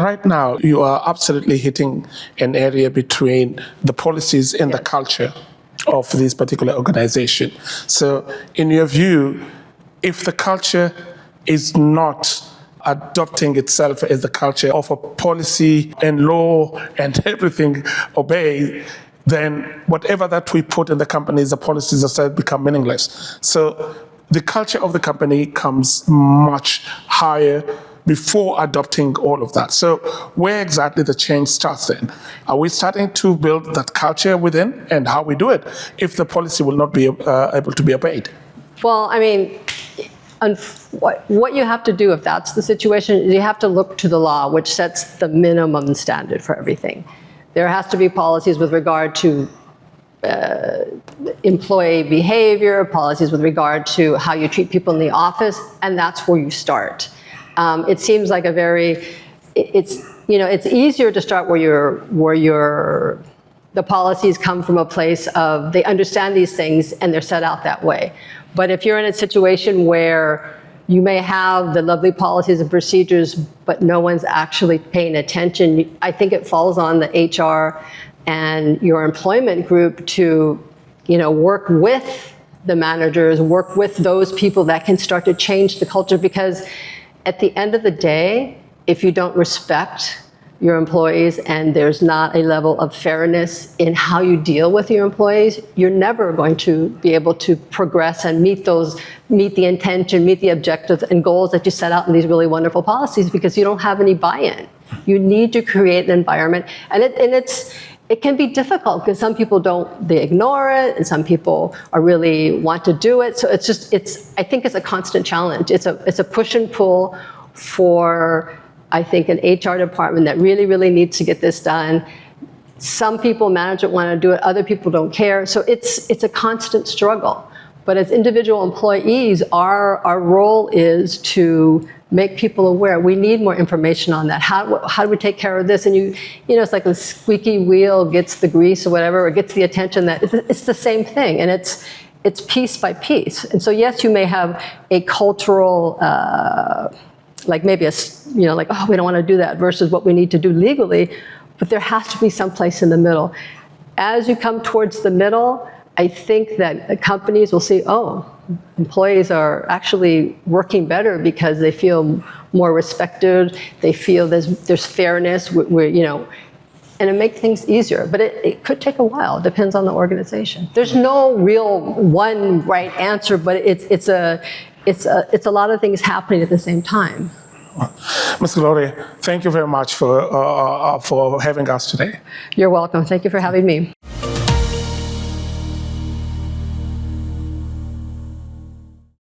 right now you are absolutely hitting an area between the policies and the culture of this particular organization. So in your view, if the culture is not adopting itself as the culture of a policy and law and everything obeyed, then whatever that we put in the companies, the policies themselves become meaningless. So the culture of the company comes much higher before adopting all of that. So where exactly the change starts then? Are we starting to build that culture within, and how we do it if the policy will not be able to be obeyed? Well, I mean, what you have to do if that's the situation is you have to look to the law, which sets the minimum standard for everything. There has to be policies with regard to employee behavior, policies with regard to how you treat people in the office, and that's where you start. It seems like it's easier to start where the policies come from a place of they understand these things and they're set out that way. But if you're in a situation where you may have the lovely policies and procedures, but no one's actually paying attention, I think it falls on the HR and your employment group to, work with the managers, work with those people that can start to change the culture. Because at the end of the day, if you don't respect your employees and there's not a level of fairness in how you deal with your employees, you're never going to be able to progress and meet the intention, meet the objectives and goals that you set out in these really wonderful policies, because you don't have any buy-in. You need to create an environment, and it can be difficult because some people they ignore it, and some people really want to do it. So I think it's a constant challenge. It's a push and pull for, I think, an HR department that really, really needs to get this done. Some people, management, want to do it, other people don't care. So it's a constant struggle. But as individual employees, our role is to make people aware. We need more information on that. How do we take care of this? And it's like the squeaky wheel gets the grease or whatever, or gets the attention. That it's the same thing, and it's piece by piece. And so yes, you may have a cultural, like maybe we don't want to do that versus what we need to do legally, but there has to be some place in the middle. As you come towards the middle, I think that companies will see, employees are actually working better because they feel more respected, they feel there's fairness, and it makes things easier. But it could take a while. It depends on the organization. There's no real one right answer, but it's a lot of things happening at the same time. Ms. Gloria, thank you very much for having us today. You're welcome. Thank you for having me.